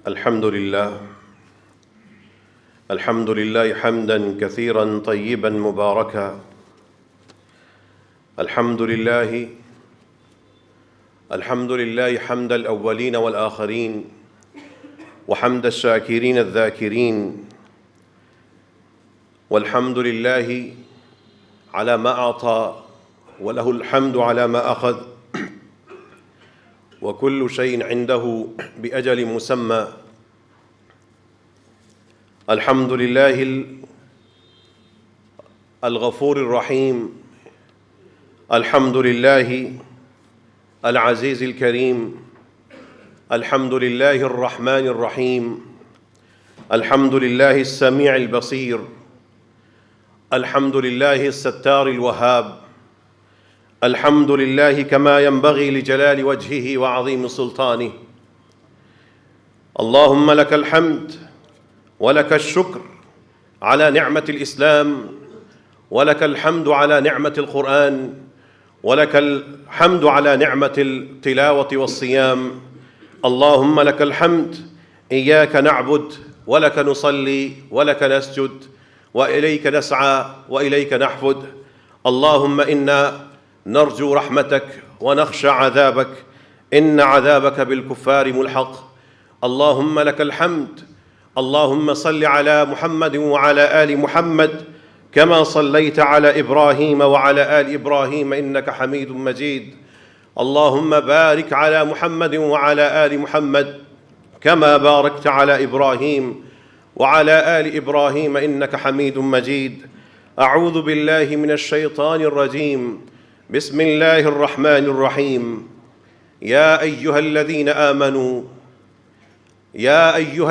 الحمد لله حمدا كثيرا طيبا مباركا. الحمد لله حمد الأولين والآخرين، وحمد الشاكرين الذاكرين، والحمد لله على ما أعطى وله الحمد على ما أخذ، وكل شيء عنده بأجل مسمى. الحمد لله الغفور الرحيم، الحمد لله العزيز الكريم، الحمد لله الرحمن الرحيم، الحمد لله السميع البصير، الحمد لله الستار الوهاب، الحمد لله كما ينبغي لجلال وجهه وعظيم سلطانه. اللهم لك الحمد ولك الشكر على نعمة الإسلام، ولك الحمد على نعمة القرآن، ولك الحمد على نعمة التلاوة والصيام. اللهم لك الحمد، إياك نعبد ولك نصلي ولك نسجد وإليك نسعى وإليك نحفد. اللهم إنا نرجو رحمتك ونخشى عذابك، إن عذابك بالكفار ملحق. اللهم لك الحمد. اللهم صل على محمد وعلى آل محمد كما صليت على إبراهيم وعلى آل إبراهيم إنك حميد مجيد. اللهم بارك على محمد وعلى آل محمد كما باركت على إبراهيم وعلى آل إبراهيم إنك حميد مجيد. أعوذ بالله من الشيطان الرجيم. بسم الله الرحمن الرحيم. يا أيها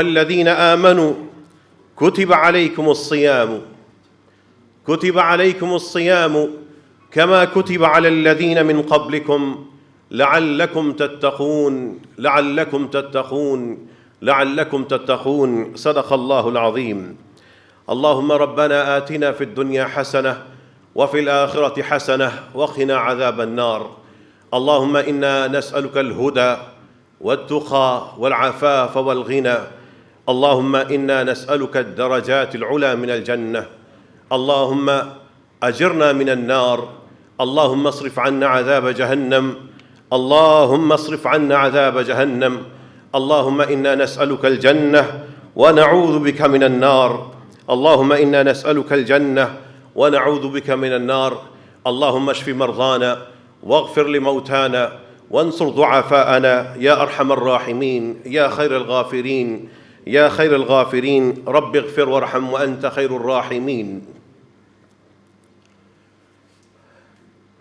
الذين آمنوا كتب عليكم الصيام كما كتب على الذين من قبلكم لعلكم تتقون. صدق الله العظيم. اللهم ربنا آتنا في الدنيا حسنة وفي الآخرة حسنة وقنا عذاب النار. اللهم إنا نسألك الهدى والتقى والعفاف والغنى. اللهم إنا نسألك الدرجات العلى من الجنة. اللهم أجرنا من النار. اللهم اصرف عنا عذاب جهنم. اللهم إنا نسألك الجنة ونعوذ بك من النار. اللهم اشف مرضانا واغفر لموتانا وانصر ضعفاءنا يا أرحم الراحمين يا خير الغافرين. رب اغفر وارحم وأنت خير الراحمين.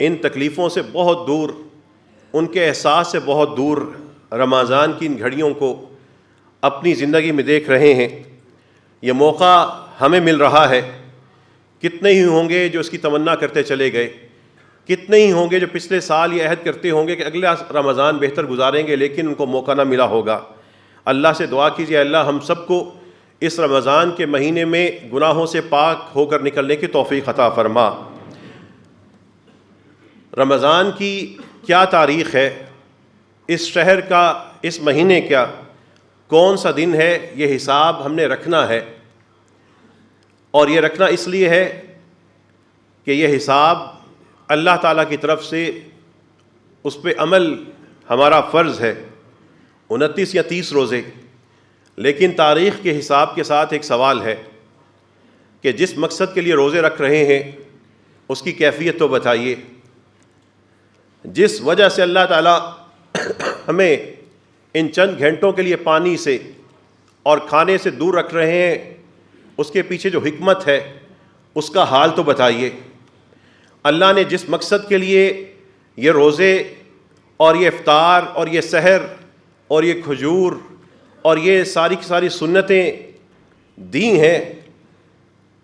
ان تکلیفوں سے بہت دور، ان کے احساس سے بہت دور رمضان کی ان گھڑیوں کو اپنی زندگی میں دیکھ رہے ہیں۔ یہ موقع ہمیں مل رہا ہے۔ کتنے ہی ہوں گے جو اس کی تمنا کرتے چلے گئے، کتنے ہی ہوں گے جو پچھلے سال یہ عہد کرتے ہوں گے کہ اگلا رمضان بہتر گزاریں گے، لیکن ان کو موقع نہ ملا ہوگا۔ اللہ سے دعا کیجیے اللہ ہم سب کو اس رمضان کے مہینے میں گناہوں سے پاک ہو کر نکلنے کی توفیق عطا فرما۔ رمضان کی کیا تاریخ ہے، اس شہر کا، اس مہینے کا کون سا دن ہے، یہ حساب ہم نے رکھنا ہے، اور یہ رکھنا اس لیے ہے کہ یہ حساب اللہ تعالیٰ کی طرف سے اس پہ عمل ہمارا فرض ہے، 29 یا 30 روزے۔ لیکن تاریخ کے حساب کے ساتھ ایک سوال ہے کہ جس مقصد کے لیے روزے رکھ رہے ہیں اس کی کیفیت تو بتائیے۔ جس وجہ سے اللہ تعالیٰ ہمیں ان چند گھنٹوں کے لیے پانی سے اور کھانے سے دور رکھ رہے ہیں، اس کے پیچھے جو حکمت ہے اس کا حال تو بتائیے۔ اللہ نے جس مقصد کے لیے یہ روزے اور یہ افطار اور یہ سحر اور یہ کھجور اور یہ ساری کی ساری سنتیں دی ہیں،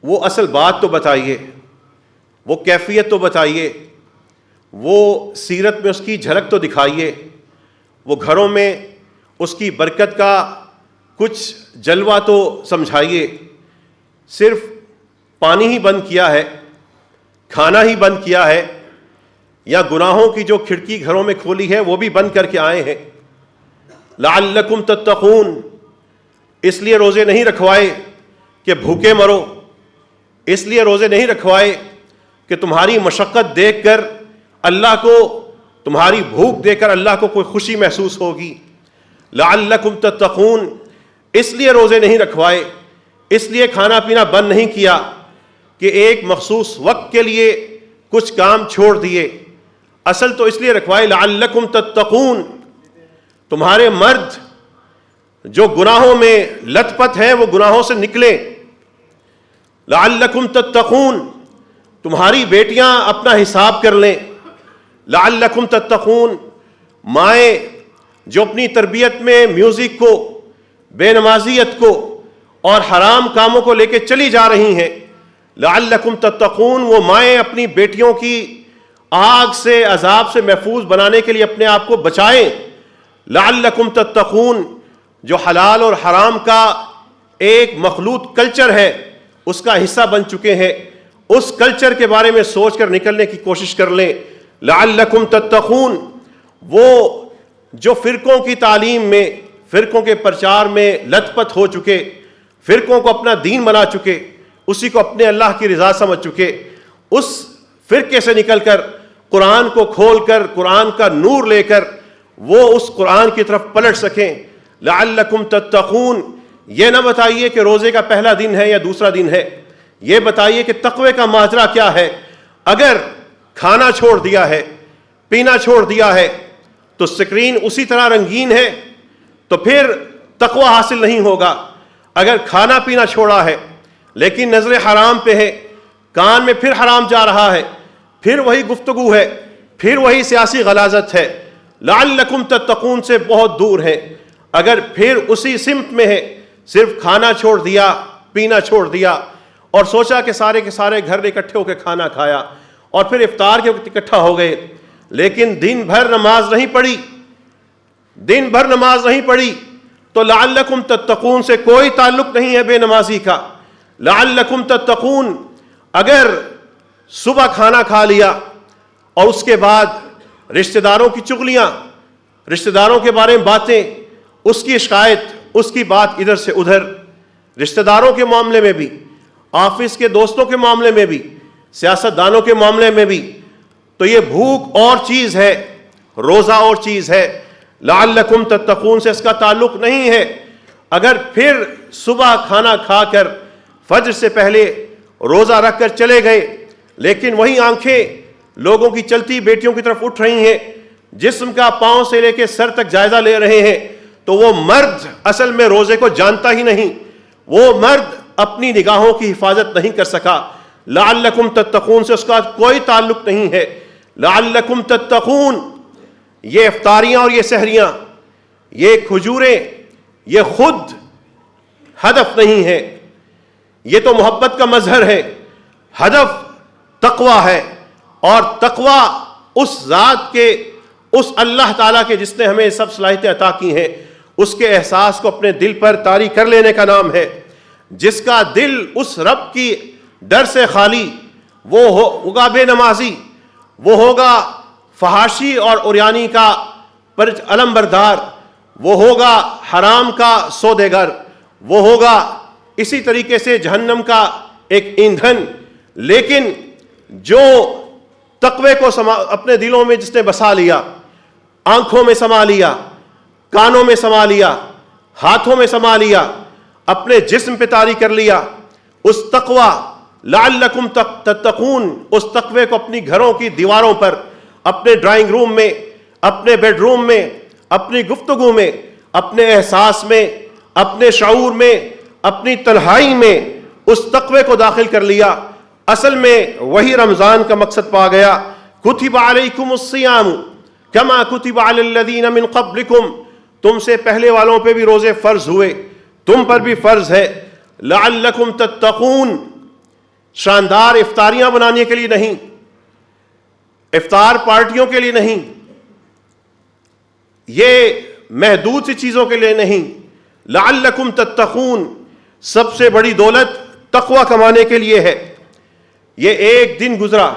وہ اصل بات تو بتائیے، وہ کیفیت تو بتائیے، وہ سیرت میں اس کی جھلک تو دکھائیے، وہ گھروں میں اس کی برکت کا کچھ جلوہ تو سمجھائیے۔ صرف پانی ہی بند کیا ہے، کھانا ہی بند کیا ہے، یا گناہوں کی جو کھڑکی گھروں میں کھولی ہے وہ بھی بند کر کے آئے ہیں؟ لعلکم تتقون، اس لیے روزے نہیں رکھوائے کہ بھوکے مرو، اس لیے روزے نہیں رکھوائے کہ تمہاری مشقت دیکھ کر اللہ کو، تمہاری بھوک دیکھ کر اللہ کو کوئی خوشی محسوس ہوگی۔ لعلکم تتقون، اس لیے روزے نہیں رکھوائے، اس لیے کھانا پینا بند نہیں کیا کہ ایک مخصوص وقت کے لیے کچھ کام چھوڑ دیے، اصل تو اس لیے رکھوائے لعلکم تتقون، تمہارے مرد جو گناہوں میں لت پت ہیں وہ گناہوں سے نکلیں۔ لعلکم تتقون، تمہاری بیٹیاں اپنا حساب کر لیں۔ لعلکم تتقون، مائیں جو اپنی تربیت میں میوزک کو، بے نمازیت کو اور حرام کاموں کو لے کے چلی جا رہی ہیں، لعلکم تتقون، وہ مائیں اپنی بیٹیوں کی آگ سے، عذاب سے محفوظ بنانے کے لیے اپنے آپ کو بچائیں۔ لعلکم تتقون، جو حلال اور حرام کا ایک مخلوط کلچر ہے اس کا حصہ بن چکے ہیں، اس کلچر کے بارے میں سوچ کر نکلنے کی کوشش کر لیں۔ لعلکم تتقون، وہ جو فرقوں کی تعلیم میں، فرقوں کے پرچار میں لت پت ہو چکے، فرقوں کو اپنا دین بنا چکے، اسی کو اپنے اللہ کی رضا سمجھ چکے، اس فرقے سے نکل کر قرآن کو کھول کر، قرآن کا نور لے کر وہ اس قرآن کی طرف پلٹ سکیں۔ لعلکم تتقون، یہ نہ بتائیے کہ روزے کا پہلا دن ہے یا دوسرا دن ہے، یہ بتائیے کہ تقوی کا ماجرا کیا ہے۔ اگر کھانا چھوڑ دیا ہے، پینا چھوڑ دیا ہے، تو سکرین اسی طرح رنگین ہے، تو پھر تقوی حاصل نہیں ہوگا۔ اگر کھانا پینا چھوڑا ہے لیکن نظر حرام پہ ہے، کان میں پھر حرام جا رہا ہے، پھر وہی گفتگو ہے، پھر وہی سیاسی غلاظت ہے، لعلکم تتقون سے بہت دور ہے۔ اگر پھر اسی سمت میں ہے، صرف کھانا چھوڑ دیا، پینا چھوڑ دیا، اور سوچا کہ سارے کے سارے گھر نے اکٹھے ہو کے کھانا کھایا اور پھر افطار کے وقت اکٹھا ہو گئے، لیکن دن بھر نماز نہیں پڑھی، دن بھر نماز نہیں پڑھی، تو لعلکم تتقون سے کوئی تعلق نہیں ہے بے نمازی کا۔ لعلکم تتقون، اگر صبح کھانا کھا لیا اور اس کے بعد رشتہ داروں کی چغلیاں، رشتہ داروں کے بارے میں باتیں، اس کی شکایت، اس کی بات ادھر سے ادھر، رشتہ داروں کے معاملے میں بھی، آفس کے دوستوں کے معاملے میں بھی، سیاست دانوں کے معاملے میں بھی، تو یہ بھوک اور چیز ہے، روزہ اور چیز ہے۔ لعلکم تتقون سے اس کا تعلق نہیں ہے۔ اگر پھر صبح کھانا کھا کر فجر سے پہلے روزہ رکھ کر چلے گئے، لیکن وہی آنکھیں لوگوں کی چلتی بیٹیوں کی طرف اٹھ رہی ہیں، جسم کا پاؤں سے لے کے سر تک جائزہ لے رہے ہیں، تو وہ مرد اصل میں روزے کو جانتا ہی نہیں، وہ مرد اپنی نگاہوں کی حفاظت نہیں کر سکا۔ لعلکم تتقون سے اس کا کوئی تعلق نہیں ہے۔ لعلکم تتقون. یہ افطاریاں اور یہ سحریاں، یہ کھجوریں، یہ خود ہدف نہیں ہے، یہ تو محبت کا مظہر ہے. ہدف تقویٰ ہے، اور تقویٰ اس ذات کے، اس اللہ تعالیٰ کے جس نے ہمیں سب صلاحیتیں عطا کی ہیں، اس کے احساس کو اپنے دل پر طاری کر لینے کا نام ہے. جس کا دل اس رب کی ڈر سے خالی، وہ ہوگا بے نمازی، وہ ہوگا فحاشی اور عریانی کا علم بردار، وہ ہوگا حرام کا سوداگر، وہ ہوگا اسی طریقے سے جہنم کا ایک ایندھن. لیکن جو تقوی کو اپنے دلوں میں جس نے بسا لیا، آنکھوں میں سما لیا، کانوں میں سما لیا، ہاتھوں میں سما لیا، اپنے جسم پہ طاری کر لیا، اس تقوی لعلکم تتقون، اس تقوی کو اپنی گھروں کی دیواروں پر، اپنے ڈرائنگ روم میں، اپنے بیڈ روم میں، اپنی گفتگو میں، اپنے احساس میں، اپنے شعور میں، اپنی تنہائی میں اس تقوی کو داخل کر لیا. اصل میں وہی رمضان کا مقصد پا گیا. کتب علیکم الصیام کما کتب علی الذین من قبلکم، تم سے پہلے والوں پہ بھی روزے فرض ہوئے، تم پر بھی فرض ہے. لعلکم تتقون، شاندار افطاریاں بنانے کے لیے نہیں، افطار پارٹیوں کے لیے نہیں، یہ محدود سی چیزوں کے لیے نہیں. لعلکم تتقون، سب سے بڑی دولت تقوی کمانے کے لیے ہے. یہ ایک دن گزرا،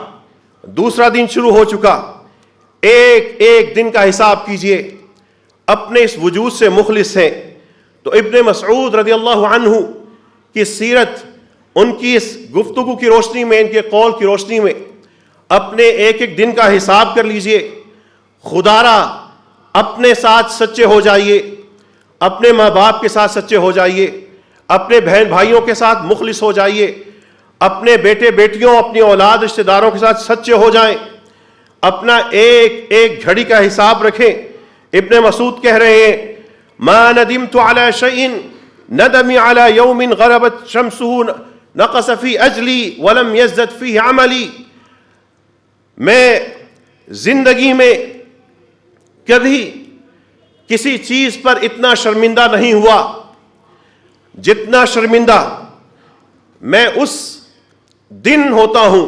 دوسرا دن شروع ہو چکا، ایک ایک دن کا حساب کیجئے. اپنے اس وجود سے مخلص ہیں تو ابن مسعود رضی اللہ عنہ کی سیرت، ان کی اس گفتگو کی روشنی میں، ان کے قول کی روشنی میں اپنے ایک ایک دن کا حساب کر لیجئے. خدا را اپنے ساتھ سچے ہو جائیے، اپنے ماں باپ کے ساتھ سچے ہو جائیے، اپنے بہن بھائیوں کے ساتھ مخلص ہو جائیے، اپنے بیٹے بیٹیوں، اپنی اولاد رشتہ داروں کے ساتھ سچے ہو جائیں، اپنا ایک ایک گھڑی کا حساب رکھیں. ابن مسعود کہہ رہے ہیں ما ندمت على شيء ندمی على يوم غربت شمسه نقص في اجلی ولم يزدد فيه عملی. میں زندگی میں کبھی کسی چیز پر اتنا شرمندہ نہیں ہوا جتنا شرمندہ میں اس دن ہوتا ہوں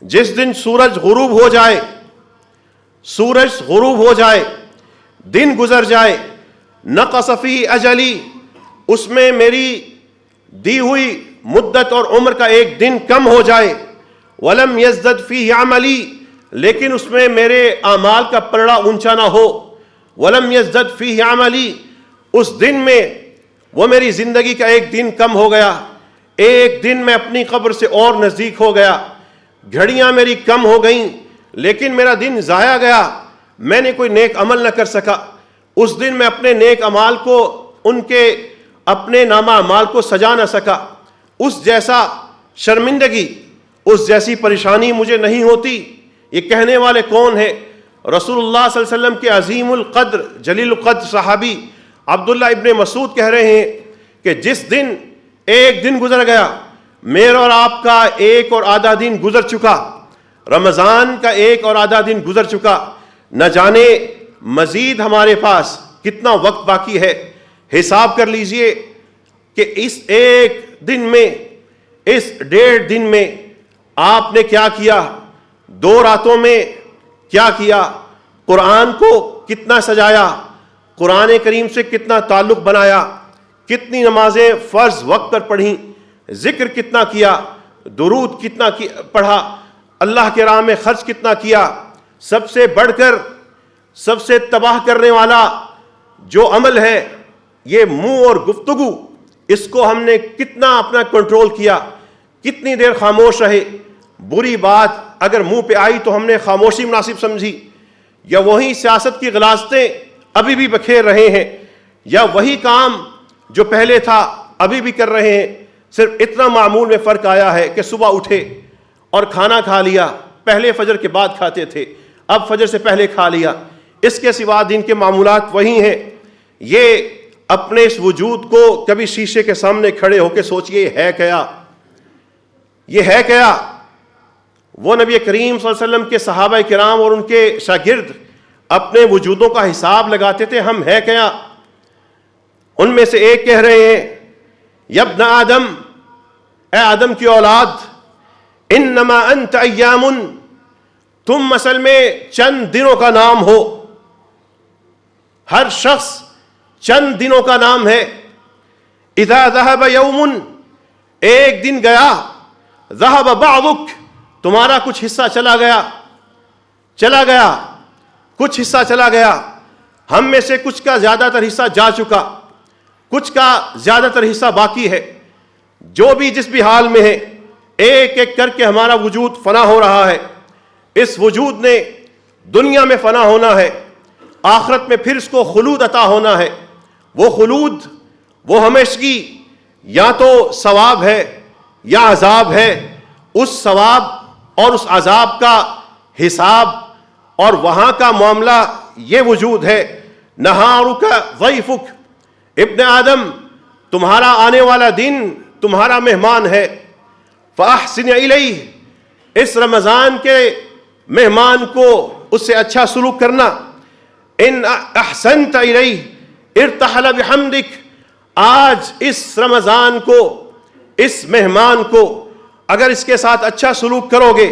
جس دن سورج غروب ہو جائے، سورج غروب ہو جائے، دن گزر جائے، نقص فی اجلی، اس میں میری دی ہوئی مدت اور عمر کا ایک دن کم ہو جائے، ولم یزدد فیہ عملی، لیکن اس میں میرے اعمال کا پلڑا اونچا نہ ہو. ولم یزدد فیہ عملی، اس دن میں وہ میری زندگی کا ایک دن کم ہو گیا، ایک دن میں اپنی قبر سے اور نزدیک ہو گیا، گھڑیاں میری کم ہو گئیں، لیکن میرا دن ضائع گیا، میں نے کوئی نیک عمل نہ کر سکا. اس دن میں اپنے نیک اعمال کو، ان کے اپنے نامہ اعمال کو سجا نہ سکا. اس جیسا شرمندگی، اس جیسی پریشانی مجھے نہیں ہوتی. یہ کہنے والے کون ہیں؟ رسول اللہ صلی اللہ علیہ وسلم کے عظیم القدر جلیل القدر صحابی عبداللہ ابن مسعود کہہ رہے ہیں کہ جس دن ایک دن گزر گیا، میرا اور آپ کا ایک اور آدھا دن گزر چکا، رمضان کا ایک اور آدھا دن گزر چکا، نہ جانے مزید ہمارے پاس کتنا وقت باقی ہے. حساب کر لیجئے کہ اس ایک دن میں، اس 1.5 دن میں آپ نے کیا کیا، 2 راتوں میں کیا کیا، قرآن کو کتنا سجایا، قرآن کریم سے کتنا تعلق بنایا، کتنی نمازیں فرض وقت پر پڑھیں، ذکر کتنا کیا، درود کتنا پڑھا، اللہ کے راہ میں خرچ کتنا کیا. سب سے بڑھ کر، سب سے تباہ کرنے والا جو عمل ہے یہ منہ اور گفتگو، اس کو ہم نے کتنا اپنا کنٹرول کیا، کتنی دیر خاموش رہے. بری بات اگر منہ پہ آئی تو ہم نے خاموشی مناسب سمجھی، یا وہی سیاست کی غلاظتیں ابھی بھی بکھیر رہے ہیں، یا وہی کام جو پہلے تھا ابھی بھی کر رہے ہیں. صرف اتنا معمول میں فرق آیا ہے کہ صبح اٹھے اور کھانا کھا لیا، پہلے فجر کے بعد کھاتے تھے، اب فجر سے پہلے کھا لیا. اس کے سوا دن کے معمولات وہی ہیں. یہ اپنے اس وجود کو کبھی شیشے کے سامنے کھڑے ہو کے سوچئے، یہ ہے کیا، یہ ہے کیا؟ وہ نبی کریم صلی اللہ علیہ وسلم کے صحابہ کرام اور ان کے شاگرد اپنے وجودوں کا حساب لگاتے تھے، ہم ہے کیا؟ ان میں سے ایک کہہ رہے ہیں یا ابن آدم، اے آدم کی اولاد، انما انت ایام، تم اصل میں چند دنوں کا نام ہو. ہر شخص چند دنوں کا نام ہے. اذا ذهب یوم، ایک دن گیا، ذهب بعضک، تمہارا کچھ حصہ چلا گیا، کچھ حصہ چلا گیا. ہم میں سے کچھ کا زیادہ تر حصہ جا چکا، کچھ کا زیادہ تر حصہ باقی ہے. جو بھی جس بھی حال میں ہے، ایک ایک کر کے ہمارا وجود فنا ہو رہا ہے. اس وجود نے دنیا میں فنا ہونا ہے، آخرت میں پھر اس کو خلود عطا ہونا ہے. وہ خلود، وہ ہمیشگی، یا تو ثواب ہے یا عذاب ہے. اس ثواب اور اس عذاب کا حساب اور وہاں کا معاملہ یہ وجود ہے. نہارک ضیفک، ابن آدم تمہارا آنے والا دن تمہارا مہمان ہے. فاحسن الیہ، اس رمضان کے مہمان کو اس سے اچھا سلوک کرنا. ان احسنت الیہ ارتحل بحمدک، آج اس رمضان کو، اس مہمان کو اگر اس کے ساتھ اچھا سلوک کرو گے،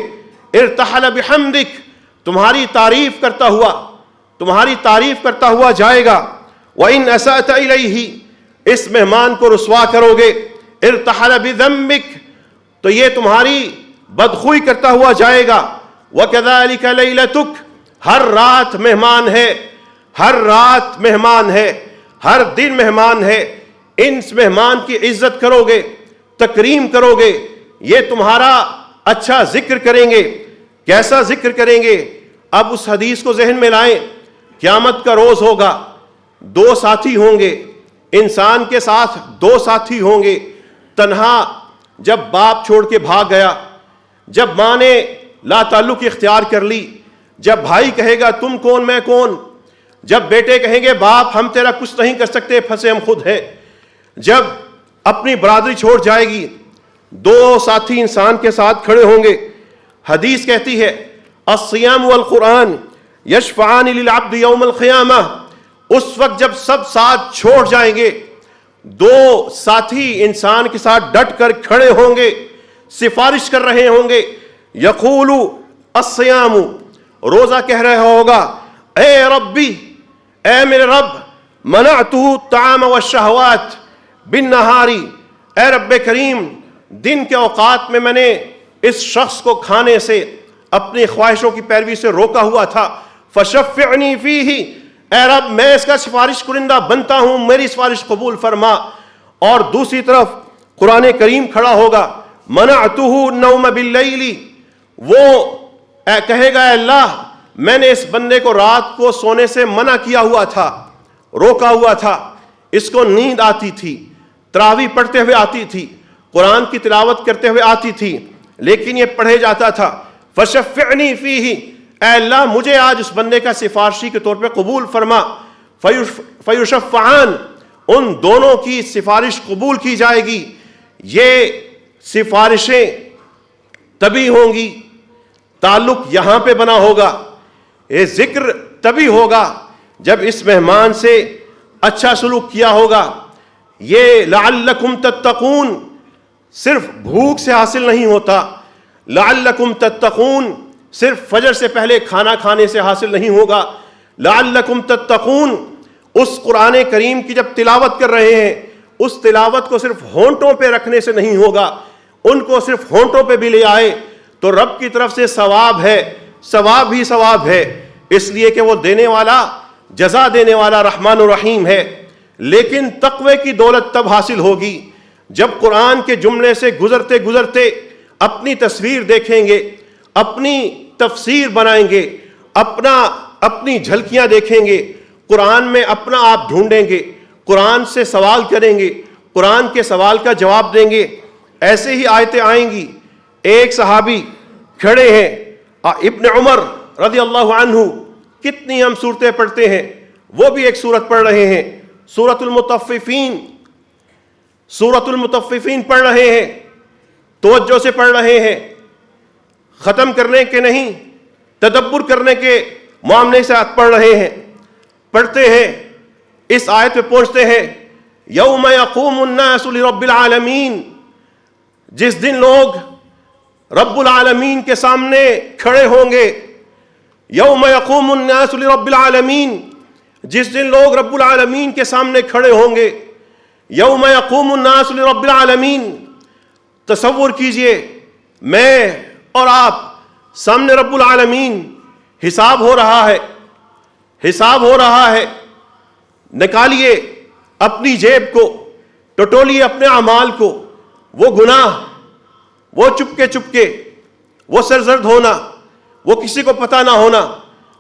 ارتحل بحمدک، تمہاری تعریف کرتا ہوا جائے گا. وَإِنْ أَسَأْتَ إِلَيْهِ، اس مہمان کو رسوا کرو گے، ارتحل بذنبک، تو یہ تمہاری بدخوئی کرتا ہوا جائے گا. وَكَذَلِكَ لَيْلَتُكَ، ہر رات مہمان ہے، ہر رات مہمان ہے، ہر دن مہمان ہے. ان مہمان کی عزت کرو گے، تکریم کرو گے، یہ تمہارا اچھا ذکر کریں گے. کیسا ذکر کریں گے؟ اب اس حدیث کو ذہن میں لائیں. قیامت کا روز ہوگا، دو ساتھی ہوں گے، انسان کے ساتھ دو ساتھی ہوں گے. تنہا جب باپ چھوڑ کے بھاگ گیا، جب ماں نے لا تعلق اختیار کر لی، جب بھائی کہے گا تم کون میں کون، جب بیٹے کہیں گے باپ ہم تیرا کچھ نہیں کر سکتے، پھنسے ہم خود ہیں، جب اپنی برادری چھوڑ جائے گی، دو ساتھی انسان کے ساتھ کھڑے ہوں گے. حدیث کہتی ہے الصیام والقرآن یشفعان للعبد یوم القیامہ. اس وقت جب سب ساتھ چھوڑ جائیں گے، دو ساتھی انسان کے ساتھ ڈٹ کر کھڑے ہوں گے، سفارش کر رہے ہوں گے. یقول الصیام، روزہ کہہ رہا ہوگا اے ربی، اے میرے رب، منعتہ الطعام والشہوات بالنہاری، اے رب کریم دن کے اوقات میں نے اس شخص کو کھانے سے، اپنی خواہشوں کی پیروی سے روکا ہوا تھا. فشفعنی فیہ، اے رب میں اس کا سفارش کنندہ بنتا ہوں، میری سفارش قبول فرما. اور دوسری طرف قرآن کریم کھڑا ہوگا منعتہ النوم باللیل، وہ کہے گا اے اللہ میں نے اس بندے کو رات کو سونے سے منع کیا ہوا تھا، روکا ہوا تھا. اس کو نیند آتی تھی، تراویح پڑھتے ہوئے آتی تھی، قرآن کی تلاوت کرتے ہوئے آتی تھی، لیکن یہ پڑھے جاتا تھا. فشفعنی فیہ، اے اللہ مجھے آج اس بندے کا سفارشی کے طور پہ قبول فرما. فیشفعان، ان دونوں کی سفارش قبول کی جائے گی. یہ سفارشیں تبھی ہوں گی، تعلق یہاں پہ بنا ہوگا، یہ ذکر تبھی ہوگا جب اس مہمان سے اچھا سلوک کیا ہوگا. یہ لعلکم تتقون صرف بھوک سے حاصل نہیں ہوتا، لعلکم تتقون صرف فجر سے پہلے کھانا کھانے سے حاصل نہیں ہوگا. لعلکم تتقون اس قرآن کریم کی جب تلاوت کر رہے ہیں، اس تلاوت کو صرف ہونٹوں پہ رکھنے سے نہیں ہوگا، ان کو صرف ہونٹوں پہ بھی لے آئے تو رب کی طرف سے ثواب ہے، ثواب ہی ثواب ہے، اس لیے کہ وہ دینے والا، جزا دینے والا رحمان الرحیم ہے. لیکن تقوی کی دولت تب حاصل ہوگی جب قرآن کے جملے سے گزرتے گزرتے اپنی تصویر دیکھیں گے، اپنی تفسیر بنائیں گے، اپنی جھلکیاں دیکھیں گے، قرآن میں اپنا آپ ڈھونڈیں گے، قرآن سے سوال کریں گے، قرآن کے سوال کا جواب دیں گے. ایسے ہی آیتیں آئیں گی. ایک صحابی کھڑے ہیں، ابن عمر رضی اللہ عنہ، کتنی ہم صورتیں پڑھتے ہیں، وہ بھی ایک صورت پڑھ رہے ہیں، سورۃ المطففین پڑھ رہے ہیں، توجہ سے پڑھ رہے ہیں. ختم کرنے کے نہیں تدبر کرنے کے معاملے سے پڑھ رہے ہیں، پڑھتے ہیں، اس آیت پہ پہنچتے ہیں یوم یقوم الناس لرب العالمین، جس دن لوگ رب العالمین کے سامنے کھڑے ہوں گے. یوم یقوم الناس لرب العالمین، جس دن لوگ رب العالمین کے سامنے کھڑے ہوں گے. یوم یقوم الناس لرب العالمین، تصور کیجئے میں اور آپ سامنے رب العالمین، حساب ہو رہا ہے، حساب ہو رہا ہے. نکالیے اپنی جیب کو، ٹٹولیے اپنے اعمال کو، وہ گناہ، وہ چپکے وہ سرزرد ہونا، وہ کسی کو پتہ نہ ہونا،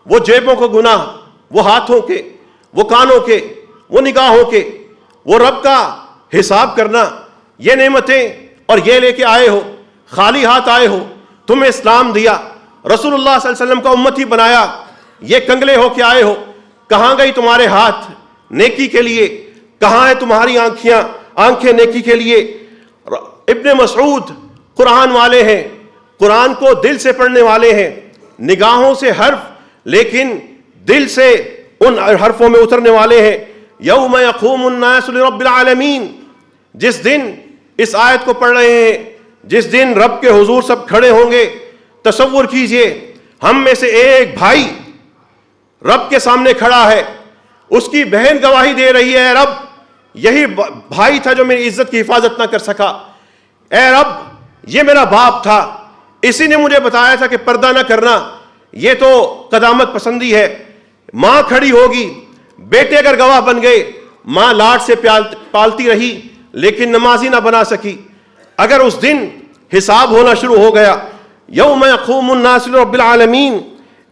وہ جیبوں کو گناہ، وہ ہاتھوں کے، وہ کانوں کے، وہ نگاہوں کے، وہ رب کا حساب کرنا. یہ نعمتیں اور یہ لے کے آئے ہو، خالی ہاتھ آئے ہو، تمہیں اسلام دیا، رسول اللہ صلی اللہ علیہ وسلم کا امتی بنایا، یہ کنگلے ہو کے آئے ہو. کہاں گئی تمہارے ہاتھ نیکی کے لیے؟ کہاں ہے تمہاری آنکھیں نیکی کے لیے؟ ابن مسعود قرآن والے ہیں، قرآن کو دل سے پڑھنے والے ہیں، نگاہوں سے حرف لیکن دل سے ان حرفوں میں اترنے والے ہیں. یوم یقوم الناس لرب العالمین، جس دن اس آیت کو پڑھ رہے ہیں، جس دن رب کے حضور سب کھڑے ہوں گے. تصور کیجئے ہم میں سے ایک بھائی رب کے سامنے کھڑا ہے، اس کی بہن گواہی دے رہی ہے، رب یہی بھائی تھا جو میری عزت کی حفاظت نہ کر سکا، اے رب یہ میرا باپ تھا، اسی نے مجھے بتایا تھا کہ پردہ نہ کرنا، یہ تو قدامت پسندی ہے. ماں کھڑی ہوگی، بیٹے اگر گواہ بن گئے، ماں لاڈ سے پالتی رہی لیکن نمازی نہ بنا سکی. اگر اس دن حساب ہونا شروع ہو گیا، یوم یقوم الناس لرب العالمین،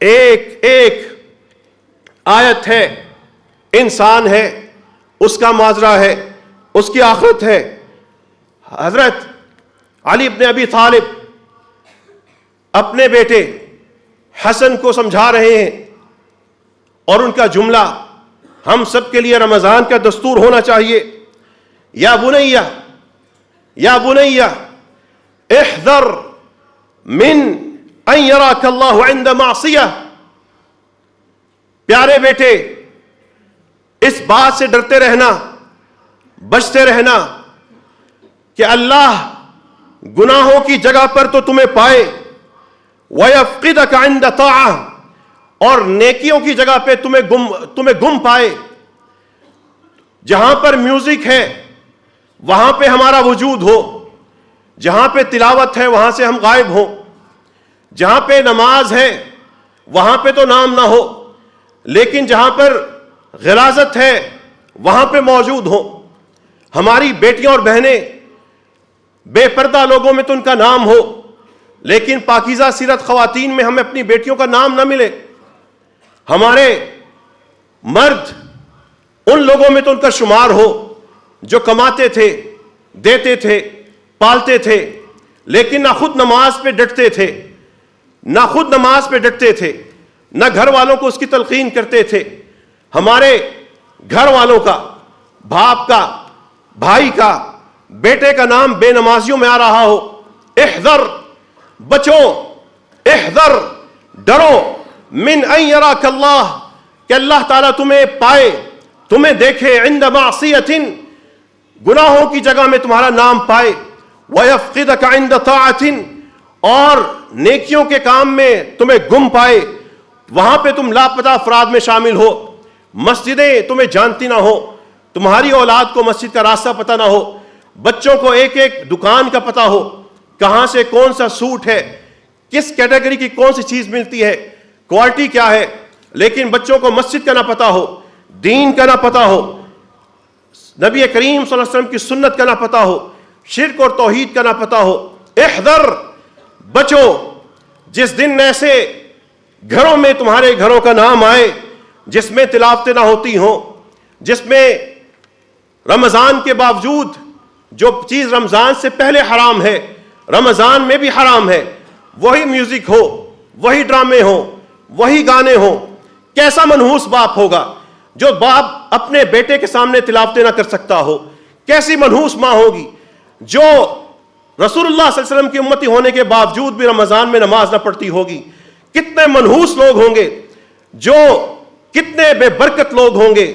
ایک ایک آیت ہے، انسان ہے، اس کا معاذرہ ہے، اس کی آخرت ہے. حضرت علی بن ابی طالب اپنے بیٹے حسن کو سمجھا رہے ہیں، اور ان کا جملہ ہم سب کے لیے رمضان کا دستور ہونا چاہیے. یا بنیہ، یا بنیہ احذر من ان یراک اللہ عند معصیہ، پیارے بیٹے اس بات سے ڈرتے رہنا، بچتے رہنا کہ اللہ گناہوں کی جگہ پر تو تمہیں پائے، وَيَفْقِدَكَ عِنْدَ طَاعَةٍ، اور نیکیوں کی جگہ پہ تمہیں گم پائے. جہاں پر میوزک ہے وہاں پہ ہمارا وجود ہو، جہاں پہ تلاوت ہے وہاں سے ہم غائب ہوں، جہاں پہ نماز ہے وہاں پہ تو نام نہ ہو، لیکن جہاں پر غلاظت ہے وہاں پہ موجود ہوں. ہماری بیٹیاں اور بہنیں بے پردہ لوگوں میں تو ان کا نام ہو، لیکن پاکیزہ سیرت خواتین میں ہمیں اپنی بیٹیوں کا نام نہ ملے. ہمارے مرد ان لوگوں میں تو ان کا شمار ہو جو کماتے تھے، دیتے تھے، پالتے تھے، لیکن نہ خود نماز پہ ڈٹتے تھے، نہ خود نماز پہ ڈٹتے تھے، نہ گھر والوں کو اس کی تلقین کرتے تھے. ہمارے گھر والوں کا، باپ کا، بھائی کا، بیٹے کا نام بے نمازیوں میں آ رہا ہو. احذر، بچو، احذر، ڈرو، من ان یراک اللہ، کہ اللہ تعالیٰ تمہیں پائے، تمہیں دیکھے، عند معصیۃ، گناہوں کی جگہ میں تمہارا نام پائے، وَيَفْقِدَكَ عِنْدَ طَاعَةٍ، اور نیکیوں کے کام میں تمہیں گم پائے، وہاں پہ تم لاپتہ افراد میں شامل ہو، مسجدیں تمہیں جانتی نہ ہو، تمہاری اولاد کو مسجد کا راستہ پتہ نہ ہو، بچوں کو ایک ایک دکان کا پتہ ہو، کہاں سے کون سا سوٹ ہے، کس کیٹیگری کی کون سی چیز ملتی ہے، کوالٹی کیا ہے، لیکن بچوں کو مسجد کا نہ پتہ ہو، دین کا نہ پتہ ہو، نبی کریم صلی اللہ علیہ وسلم کی سنت کا نہ پتہ ہو، شرک اور توحید کا نہ پتہ ہو. احذر، بچو، جس دن ایسے گھروں میں تمہارے گھروں کا نام آئے جس میں تلاوتیں نہ ہوتی ہوں، جس میں رمضان کے باوجود جو چیز رمضان سے پہلے حرام ہے رمضان میں بھی حرام ہے، وہی میوزک ہو، وہی ڈرامے ہوں، وہی گانے ہوں. کیسا منحوس باپ ہوگا جو باپ اپنے بیٹے کے سامنے تلاوتیں نہ کر سکتا ہو؟ کیسی منحوس ماں ہوگی جو رسول اللہ صلی اللہ علیہ وسلم کی امتی ہونے کے باوجود بھی رمضان میں نماز نہ پڑھتی ہوگی. کتنے منحوس لوگ ہوں گے, جو کتنے بے برکت لوگ ہوں گے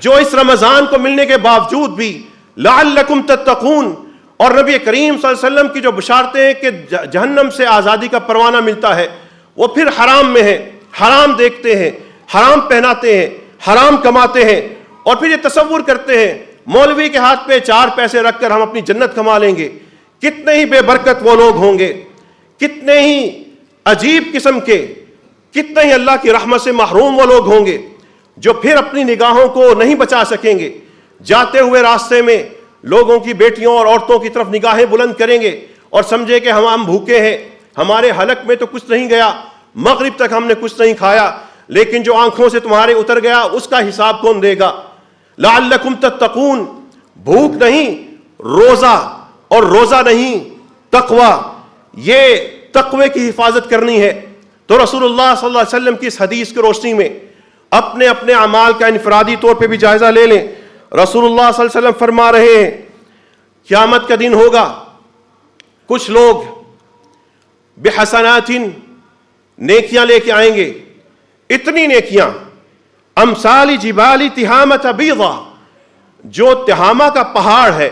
جو اس رمضان کو ملنے کے باوجود بھی لعلکم تتقون, اور نبی کریم صلی اللہ علیہ وسلم کی جو بشارتیں ہیں کہ جہنم سے آزادی کا پروانہ ملتا ہے, وہ پھر حرام میں ہیں, حرام دیکھتے ہیں, حرام پہناتے ہیں, حرام کماتے ہیں, اور پھر یہ تصور کرتے ہیں مولوی کے ہاتھ پہ 4 پیسے رکھ کر ہم اپنی جنت کما لیں گے. کتنے ہی بے برکت وہ لوگ ہوں گے, کتنے ہی عجیب قسم کے, کتنے ہی اللہ کی رحمت سے محروم وہ لوگ ہوں گے جو پھر اپنی نگاہوں کو نہیں بچا سکیں گے. جاتے ہوئے راستے میں لوگوں کی بیٹیوں اور عورتوں کی طرف نگاہیں بلند کریں گے اور سمجھے کہ ہم بھوکے ہیں, ہمارے حلق میں تو کچھ نہیں گیا, مغرب تک ہم نے کچھ نہیں کھایا, لیکن جو آنکھوں سے تمہارے اتر گیا اس کا حساب کون دے گا؟ لعلکم تتقون, بھوک نہیں روزہ, اور روزہ نہیں تقوی, یہ تقوی کی حفاظت کرنی ہے. تو رسول اللہ صلی اللہ علیہ وسلم کی اس حدیث کی روشنی میں اپنے اپنے اعمال کا انفرادی طور پہ بھی جائزہ لے لیں. رسول اللہ صلی اللہ علیہ وسلم فرما رہے ہیں قیامت کا دن ہوگا, کچھ لوگ بحسنات, نیکیاں لے کے آئیں گے, اتنی نیکیاں امثال جبال تہامۃ بیضا, جو تہامہ کا پہاڑ ہے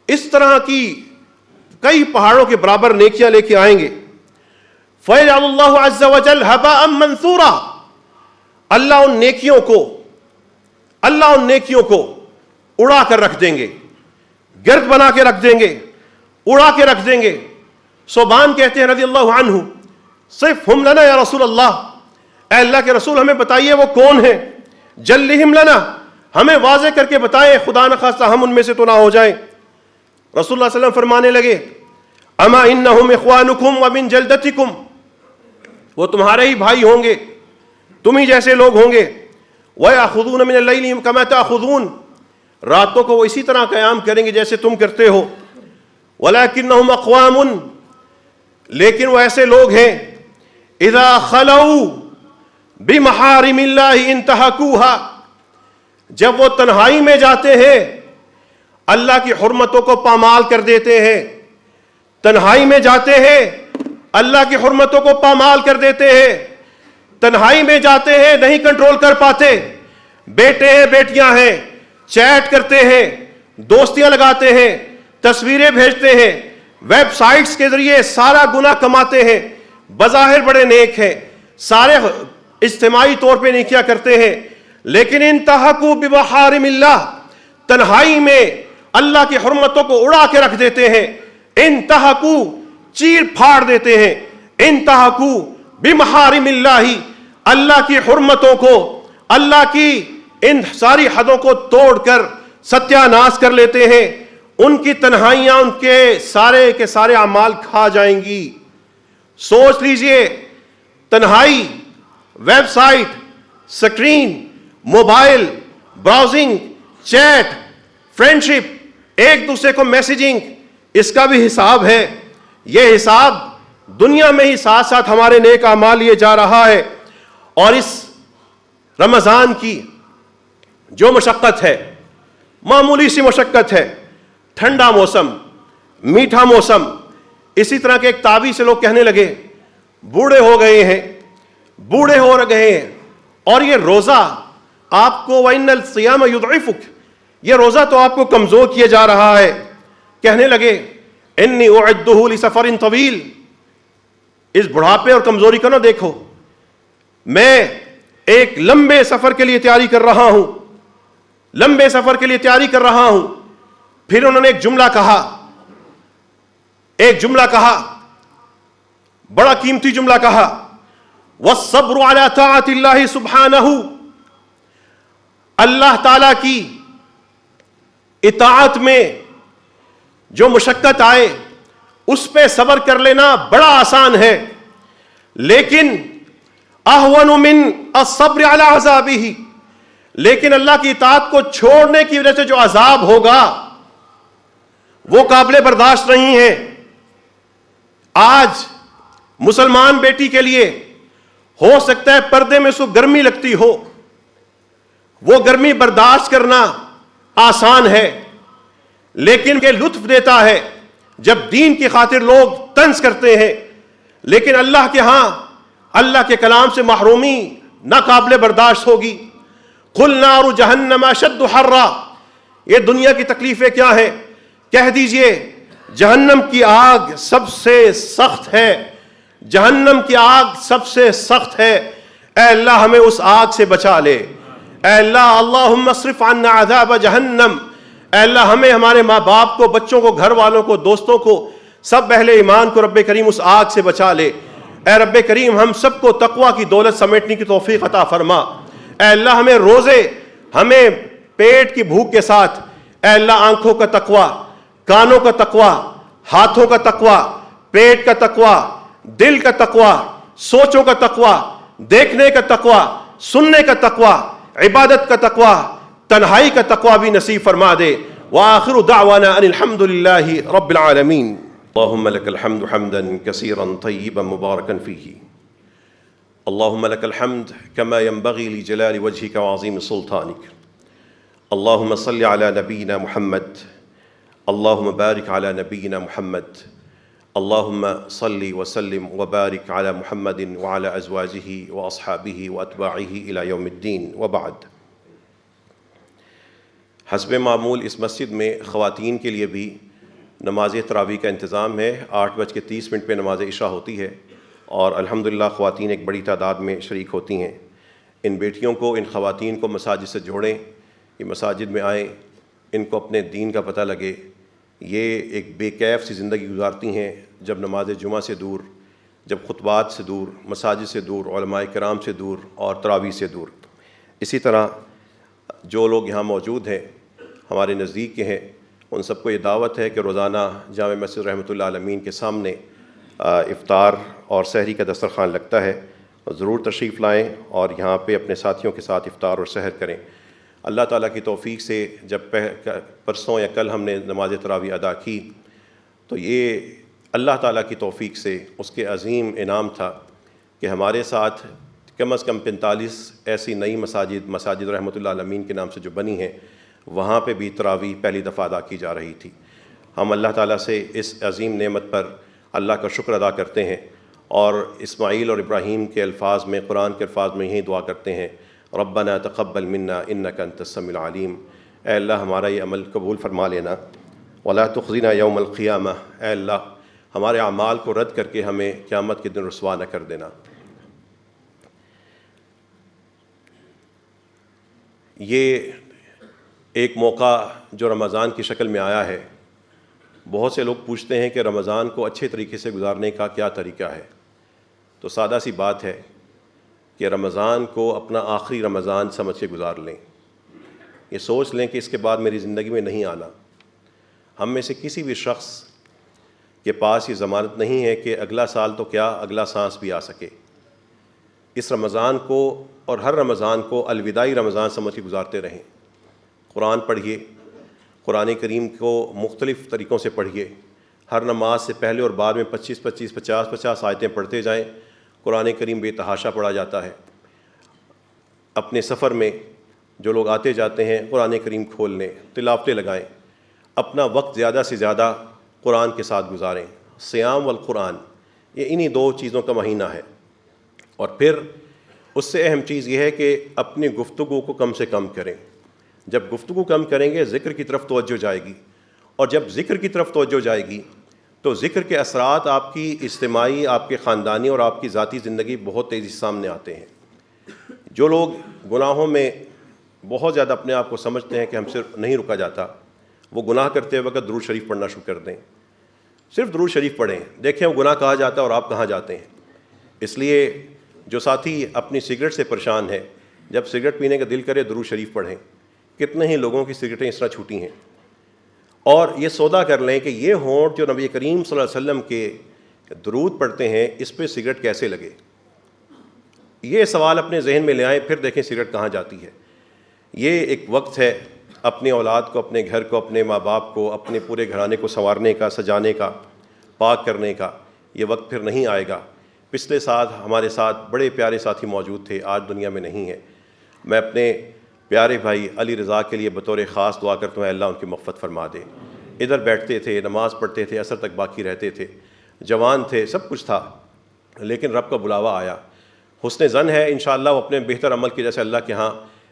اس طرح کی کئی پہاڑوں کے برابر نیکیاں لے کے آئیں گے. فَيَجْعَلُ اللَّهُ عَزَّ وَجَلَّ هَبَاءً مَنْثُورًا, اللہ ان نیکیوں کو اڑا کر رکھ دیں گے, گرد بنا کے رکھ دیں گے, اڑا کے رکھ دیں گے. صوبان کہتے ہیں رضی اللہ عنہ, صفہم لنا یا رسول اللہ, اے اللہ کے رسول ہمیں بتائیے وہ کون ہیں, جلہم لنا, ہمیں واضح کر کے بتائیں, خدا نخواستہ ہم ان میں سے تو نہ ہو جائیں. رسول اللہ صلی اللہ علیہ وسلم فرمانے لگے اما انہم اخوانکم ومن جلدتکم, وہ تمہارے ہی بھائی ہوں گے, تم ہی جیسے لوگ ہوں گے. وَيَأْخُذُونَ مِنَ اللَّيْلِ كَمَا تَأْخُذُونَ, راتوں کو وہ اسی طرح قیام کریں گے جیسے تم کرتے ہو. وَلَكِنَّهُمْ أَقْوَامٌ, لیکن وہ ایسے لوگ ہیں اِذَا خَلَوْا بِمَحَارِمِ اللَّهِ انْتَهَكُوهَا, جب وہ تنہائی میں جاتے ہیں اللہ کی حرمتوں کو پامال کر دیتے ہیں. تنہائی میں جاتے ہیں اللہ کی حرمتوں کو پامال کر دیتے ہیں. تنہائی میں جاتے ہیں نہیں کنٹرول کر پاتے, بیٹے ہیں بیٹیاں ہیں, چیٹ کرتے ہیں, دوستیاں لگاتے ہیں, تصویریں بھیجتے ہیں, ویب سائٹس کے ذریعے سارا گناہ کماتے ہیں, بظاہر بڑے نیک ہیں, سارے اجتماعی طور پہ نیکیاں کرتے ہیں, لیکن انتہکوا بمحارم اللہ, تنہائی میں اللہ کی حرمتوں کو اڑا کے رکھ دیتے ہیں. انتہکوا, چیر پھاڑ دیتے ہیں, انتہکوا بمحارم اللہ, اللہ کی حرمتوں کو, اللہ کی ان ساری حدوں کو توڑ کر ستیہ ناش کر لیتے ہیں. ان کی تنہائیاں ان کے سارے اعمال کھا جائیں گی. سوچ لیجئے, تنہائی, web site, screen, mobile, browsing, chat, friendship, ایک دوسرے کو میسیجنگ, اس کا بھی حساب ہے. یہ حساب دنیا میں ہی ساتھ ساتھ ہمارے نیک اعمال لیے جا رہا ہے. اور اس رمضان کی جو مشقت ہے, معمولی سی مشقت ہے, ٹھنڈا موسم, میٹھا موسم, اسی طرح کے ایک تعبیر سے لوگ کہنے لگے بوڑھے ہو گئے ہیں, بوڑھے ہو گئے ہیں, اور یہ روزہ آپ کو وَإِنَّ الصِّيَامَ يُضْعِفُكَ, یہ روزہ تو آپ کو کمزور کیے جا رہا ہے. کہنے لگے اِنِّي أُعِدُّهُ لِسَفَرٍ طَوِيلٍ, اس بڑھاپے اور کمزوری کو نہ دیکھو, میں ایک لمبے سفر کے لیے تیاری کر رہا ہوں, لمبے سفر کے لیے تیاری کر رہا ہوں. پھر انہوں نے ایک جملہ کہا, بڑا قیمتی جملہ کہا, وَالصَّبْرُ عَلَى طَاعَةِ اللَّهِ سُبْحَانَهُ, اللہ تعالیٰ کی اطاعت میں جو مشقت آئے اس پہ صبر کر لینا بڑا آسان ہے, لیکن احون من الصبر علی عذابہ, لیکن اللہ کی اطاعت کو چھوڑنے کی وجہ سے جو عذاب ہوگا وہ قابل برداشت نہیں ہے. آج مسلمان بیٹی کے لیے ہو سکتا ہے پردے میں سو گرمی لگتی ہو, وہ گرمی برداشت کرنا آسان ہے, لیکن یہ لطف دیتا ہے جب دین کی خاطر لوگ طنز کرتے ہیں، لیکن اللہ کے ہاں اللہ کے کلام سے محرومی ناقابل برداشت ہوگی۔ قل نار جہنم اشد حرا، یہ دنیا کی تکلیفیں کیا ہیں؟ کہہ دیجئے جہنم کی آگ سب سے سخت ہے، جہنم کی آگ سب سے سخت ہے۔ اے اللہ ہمیں اس آگ سے بچا لے، اے اللہ اللہم اصرف عنا عذاب جہنم، اے اللہ ہمیں، ہمارے ماں باپ کو، بچوں کو، گھر والوں کو، دوستوں کو، سب اہل ایمان کو رب کریم اس آگ سے بچا لے۔ اے رب کریم ہم سب کو تقوی کی دولت سمیٹنے کی توفیق عطا فرما۔ اے اللہ ہمیں روزے، ہمیں پیٹ کی بھوک کے ساتھ، اے اللہ آنکھوں کا تقوی، کانوں کا تقوی، ہاتھوں کا تقوی، پیٹ کا تقوی، دل کا تقوی، سوچوں کا تقوی، دیکھنے کا تقوی، سننے کا تقوی، عبادت کا تقوی، تنہائی کا تقوی بھی نصیب فرما دے۔ وآخر دعوانا ان الحمد للہ رب العالمین۔ اللہم لک الحمد حمدا کثیرا طیبا مبارکا فیہ، اللہم لک الحمد کما ينبغی لجلال وجہک وعظیم سلطانک، اللہم صل علی نبینا محمد، اللہم بارک علی نبینا محمد، اللہم صل وسلم وبارک علی محمد وعلی ازواجہ واصحابہ واتباعہ الی یوم الدین، وبعد۔ حسب معمول اس مسجد میں خواتین کے لیے بھی نماز تراویح کا انتظام ہے۔ 8:30 پہ نماز عشاء ہوتی ہے اور الحمدللہ خواتین ایک بڑی تعداد میں شریک ہوتی ہیں۔ ان بیٹیوں کو، ان خواتین کو مساجد سے جوڑیں، یہ مساجد میں آئیں، ان کو اپنے دین کا پتہ لگے۔ یہ ایک بے کیف سی زندگی گزارتی ہیں، جب نماز جمعہ سے دور، جب خطبات سے دور، مساجد سے دور، علماء کرام سے دور اور تراویح سے دور۔ اسی طرح جو لوگ یہاں موجود ہیں، ہمارے نزدیک کے ہیں، ان سب کو یہ دعوت ہے کہ روزانہ جامع مسجد رحمۃ اللہ عالمین کے سامنے افطار اور سحری کا دسترخوان لگتا ہے، ضرور تشریف لائیں اور یہاں پہ اپنے ساتھیوں کے ساتھ افطار اور سحر کریں۔ اللہ تعالیٰ کی توفیق سے جب پرسوں یا کل ہم نے نماز تراویح ادا کی تو یہ اللہ تعالیٰ کی توفیق سے اس کے عظیم انعام تھا کہ ہمارے ساتھ کم از کم 45 ایسی نئی مساجد رحمۃ اللہ عالمین کے نام سے جو بنی ہیں، وہاں پہ بھی تراویح پہلی دفعہ ادا کی جا رہی تھی۔ ہم اللہ تعالیٰ سے اس عظیم نعمت پر اللہ کا شکر ادا کرتے ہیں اور اسماعیل اور ابراہیم کے الفاظ میں، قرآن کے الفاظ میں یہی دعا کرتے ہیں، ربنا تقبل منا انک انت السمیع العلیم، اے اللہ ہمارا یہ عمل قبول فرما لینا، ولا تخزنا یوم القیامہ، اے اللہ ہمارے اعمال کو رد کر کے ہمیں قیامت کے دن رسوا نہ کر دینا۔ یہ ایک موقع جو رمضان کی شکل میں آیا ہے۔ بہت سے لوگ پوچھتے ہیں کہ رمضان کو اچھے طریقے سے گزارنے کا کیا طریقہ ہے؟ تو سادہ سی بات ہے کہ رمضان کو اپنا آخری رمضان سمجھ کے گزار لیں۔ یہ سوچ لیں کہ اس کے بعد میری زندگی میں نہیں آنا۔ ہم میں سے کسی بھی شخص کے پاس یہ ضمانت نہیں ہے کہ اگلا سال تو کیا، اگلا سانس بھی آ سکے۔ اس رمضان کو اور ہر رمضان کو الوداعی رمضان سمجھ کے گزارتے رہیں۔ قرآن پڑھیے، قرآن کریم کو مختلف طریقوں سے پڑھیے۔ ہر نماز سے پہلے اور بعد میں 50 آیتیں پڑھتے جائیں۔ قرآن کریم بے تحاشا پڑھا جاتا ہے۔ اپنے سفر میں جو لوگ آتے جاتے ہیں قرآن کریم کھول لیں، تلاوتیں لگائیں، اپنا وقت زیادہ سے زیادہ قرآن کے ساتھ گزاریں۔ صیام والقرآن، یہ انہی دو چیزوں کا مہینہ ہے۔ اور پھر اس سے اہم چیز یہ ہے کہ اپنی گفتگو کو کم سے کم کریں۔ جب گفتگو کم کریں گے ذکر کی طرف توجہ جائے گی، اور جب ذکر کی طرف توجہ جائے گی تو ذکر کے اثرات آپ کی اجتماعی، آپ کے خاندانی اور آپ کی ذاتی زندگی بہت تیزی سے سامنے آتے ہیں۔ جو لوگ گناہوں میں بہت زیادہ اپنے آپ کو سمجھتے ہیں کہ ہم سے نہیں رکا جاتا، وہ گناہ کرتے وقت درود شریف پڑھنا شروع کر دیں۔ صرف درود شریف پڑھیں، دیکھیں وہ گناہ کہاں جاتا ہے اور آپ کہاں جاتے ہیں۔ اس لیے جو ساتھی اپنی سگریٹ سے پریشان ہے، جب سگریٹ پینے کا دل کرے درود شریف پڑھیں۔ کتنے ہی لوگوں کی سگریٹیں اس طرح چھوٹی ہیں۔ اور یہ سودا کر لیں کہ یہ ہونٹ جو نبی کریم صلی اللہ علیہ وسلم کے درود پڑھتے ہیں، اس پہ سگریٹ کیسے لگے؟ یہ سوال اپنے ذہن میں لے آئیں، پھر دیکھیں سگریٹ کہاں جاتی ہے۔ یہ ایک وقت ہے اپنی اولاد کو، اپنے گھر کو، اپنے ماں باپ کو، اپنے پورے گھرانے کو سنوارنے کا، سجانے کا، پاک کرنے کا۔ یہ وقت پھر نہیں آئے گا۔ پچھلے سال ہمارے ساتھ بڑے پیارے ساتھی موجود تھے، آج دنیا میں نہیں ہیں۔ میں اپنے پیارے بھائی علی رضا کے لیے بطور خاص دعا کرتا ہوں، اللہ ان کی مغفرت فرما دے۔ ادھر بیٹھتے تھے، نماز پڑھتے تھے، عصر تک باقی رہتے تھے، جوان تھے، سب کچھ تھا، لیکن رب کا بلاوا آیا۔ حسن ظن ہے انشاءاللہ وہ اپنے بہتر عمل کی وجہ سے اللہ کے ہاں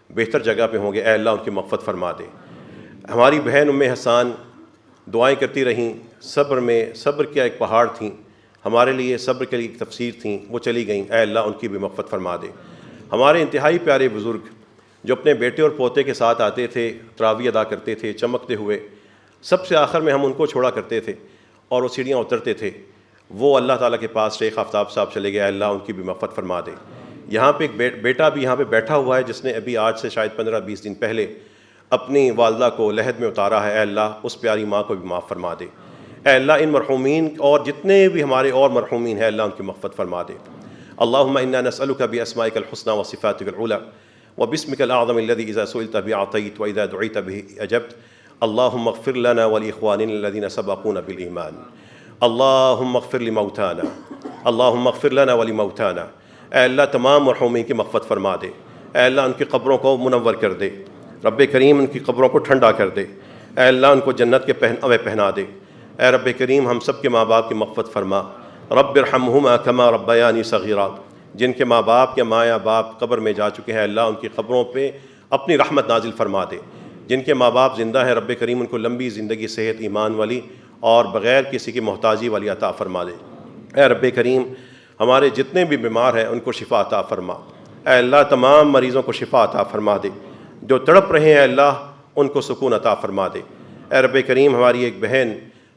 بہتر جگہ پہ ہوں گے، اے اللہ ان کی مغفرت فرما دے۔ ہماری بہن ام حسان دعائیں کرتی رہیں، صبر کیا ایک پہاڑ تھیں، ہمارے لیے صبر کے لیے ایک تفسیر تھیں، وہ چلی گئیں، اے اللہ ان کی بھی مغفرت فرما دے۔ ہمارے انتہائی پیارے بزرگ جو اپنے بیٹے اور پوتے کے ساتھ آتے تھے، تراویح ادا کرتے تھے چمکتے ہوئے، سب سے آخر میں ہم ان کو چھوڑا کرتے تھے اور وہ سیڑھیاں اترتے تھے، وہ اللہ تعالیٰ کے پاس شیخ آفتاب صاحب چلے گئے، اے اللہ ان کی بھی مغفرت فرما دے۔ یہاں پہ ایک بیٹا بھی یہاں پہ بیٹھا ہوا ہے جس نے ابھی آج سے شاید 15-20 دن پہلے اپنی والدہ کو لحد میں اتارا ہے، اے اللہ اس پیاری ماں کو بھی معاف فرما دے۔ اے اللہ ان مرحومین اور جتنے بھی ہمارے اور مرحومین ہیں، اللہ ان کی مغفرت فرما دے۔ اللہم انا نسألک باسمائک الحسنى وصفاتک العلی وباسمک الاعظم الذی اذا سئلت به اعطیت واذا دعیت به اجبت، اللہم اغفر لنا ولاخواننا الذین سبقونا بالایمان، اللہم اغفر لموتانا، اللہم اغفر لنا ولموتانا۔ اے اللہ تمام مرحومین کی مغفرت فرما دے، اے اللہ ان کی قبروں کو منور کر دے، رب کریم ان کی قبروں کو ٹھنڈا کر دے، اے اللہ ان کو جنت کے پہناوے پہنا دے۔ اے رب کریم ہم سب کے ماں باپ کی مغفرت فرما، رب ارحمہما کما ربیانی صغیرا، جن کے ماں باپ یا ماں یا باپ قبر میں جا چکے ہیں، اللہ ان کی قبروں پہ اپنی رحمت نازل فرما دے۔ جن کے ماں باپ زندہ ہیں، رب کریم ان کو لمبی زندگی، صحت، ایمان والی اور بغیر کسی کی محتاجی والی عطا فرما دے۔ اے رب کریم ہمارے جتنے بھی بیمار ہیں ان کو شفا عطا فرما، اے اللہ تمام مریضوں کو شفا عطا فرما دے، جو تڑپ رہے ہیں اللہ ان کو سکون عطا فرما دے۔ اے رب کریم ہماری ایک بہن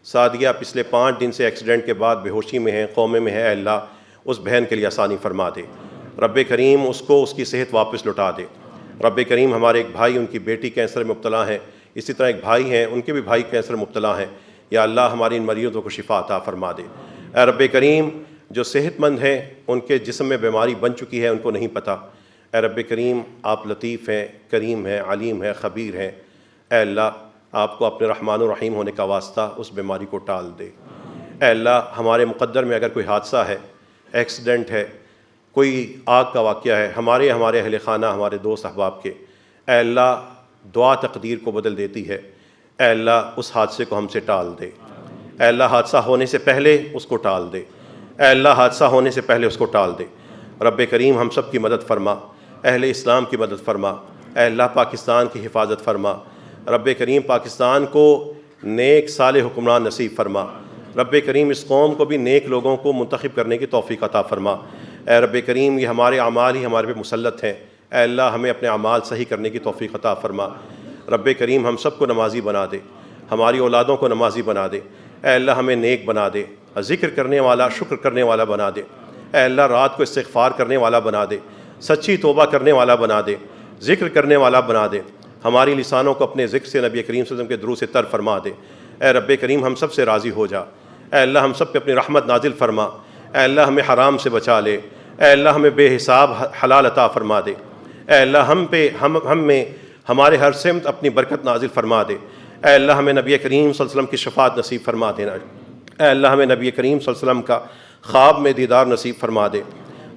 سعدیہ پچھلے 5 دن سے ایکسیڈنٹ کے بعد بے ہوشی میں ہیں، قومے میں ہے، اے اللہ اس بہن کے لیے آسانی فرما دے۔ رب کریم اس کو اس کی صحت واپس لوٹا دے۔ رب کریم ہمارے ایک بھائی ان کی بیٹی کینسر میں مبتلا ہیں، اسی طرح ایک بھائی ہیں ان کے بھی بھائی کینسر میں مبتلا ہیں، یا اللہ ہماری ان مریضوں کو شفا عطا فرما دے۔ اے رب کریم جو صحت مند ہیں ان کے جسم میں بیماری بن چکی ہے ان کو نہیں پتہ، اے رب کریم آپ لطیف ہیں، کریم ہیں، علیم ہیں، خبیر ہیں، اے اللہ آپ کو اپنے رحمان و رحیم ہونے کا واسطہ اس بیماری کو ٹال دے۔ اے اللہ ہمارے مقدر میں اگر کوئی حادثہ ہے، ایکسیڈنٹ ہے، کوئی آگ کا واقعہ ہے، ہمارے اہل خانہ، ہمارے دوست احباب کے، اے اللہ دعا تقدیر کو بدل دیتی ہے، اے اللہ اس حادثے کو ہم سے ٹال دے، اے اللہ حادثہ ہونے سے پہلے اس کو ٹال دے، اے اللہ حادثہ ہونے سے پہلے اس کو ٹال دے۔ رب کریم ہم سب کی مدد فرما، اہل اسلام کی مدد فرما، اے اللہ پاکستان کی حفاظت فرما، رب کریم پاکستان کو نیک صالح حکمران نصیب فرما، رب کریم اس قوم کو بھی نیک لوگوں کو منتخب کرنے کی توفیق عطا فرما۔ اے رب کریم یہ ہمارے اعمال ہی ہمارے پہ مسلط ہیں، اے اللہ ہمیں اپنے اعمال صحیح کرنے کی توفیق عطا فرما۔ رب کریم ہم سب کو نمازی بنا دے، ہماری اولادوں کو نمازی بنا دے، اے اللہ ہمیں نیک بنا دے، ذکر کرنے والا، شکر کرنے والا بنا دے، اے اللہ رات کو استغفار کرنے والا بنا دے، سچی توبہ کرنے والا بنا دے، ذکر کرنے والا بنا دے، ہماری لسانوں کو اپنے ذکر سے نبی کریم صلی اللہ علیہ وسلم کے درود سے تر فرما دے۔ اے رب کریم ہم سب سے راضی ہو جا، اے اللہ ہم سب پہ اپنی رحمت نازل فرما، اے اللہ ہمیں حرام سے بچا لے، اے اللہ ہمیں بے حساب حلال عطا فرما دے، اے اللہ ہم میں ہمارے ہر سمت اپنی برکت نازل فرما دے، اے اللہ ہمیں نبی کریم صلی اللہ علیہ وسلم کی شفاعت نصیب فرما دینا، اے اللہ ہمیں نبی کریم صلی اللہ علیہ وسلم کا خواب میں دیدار نصیب فرما دے۔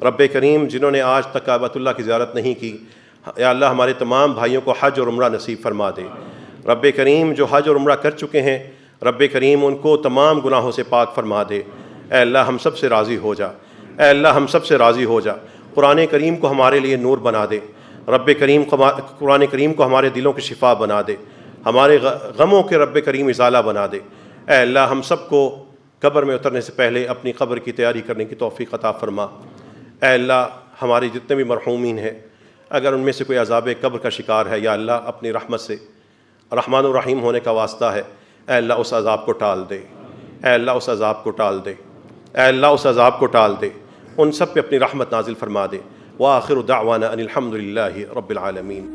رب کریم جنہوں نے آج تک کعبۃ اللہ کی زیارت نہیں کی، یا اللہ ہمارے تمام بھائیوں کو حج اور عمرہ نصیب فرما دے۔ رب کریم جو حج اور عمرہ کر چکے ہیں، رب کریم ان کو تمام گناہوں سے پاک فرما دے، اے اللہ ہم سب سے راضی ہو جا، اے اللہ ہم سب سے راضی ہو جا۔ قرآن کریم کو ہمارے لیے نور بنا دے، رب کریم قرآن کریم کو ہمارے دلوں کی شفا بنا دے، ہمارے غموں کے رب کریم ازالہ بنا دے۔ اے اللہ ہم سب کو قبر میں اترنے سے پہلے اپنی قبر کی تیاری کرنے کی توفیق عطا فرما۔ اے اللہ ہمارے جتنے بھی مرحومین ہیں، اگر ان میں سے کوئی عذاب قبر کا شکار ہے، یا اللہ اپنی رحمت سے رحمان الرحیم ہونے کا واسطہ ہے، اے اللہ اس عذاب کو ٹال دے، اے اللہ اس عذاب کو ٹال دے، اے اللہ اس عذاب کو ٹال دے، ان سب پہ اپنی رحمت نازل فرما دے۔ وآخر دعوانا ان الحمد للہ رب العالمین۔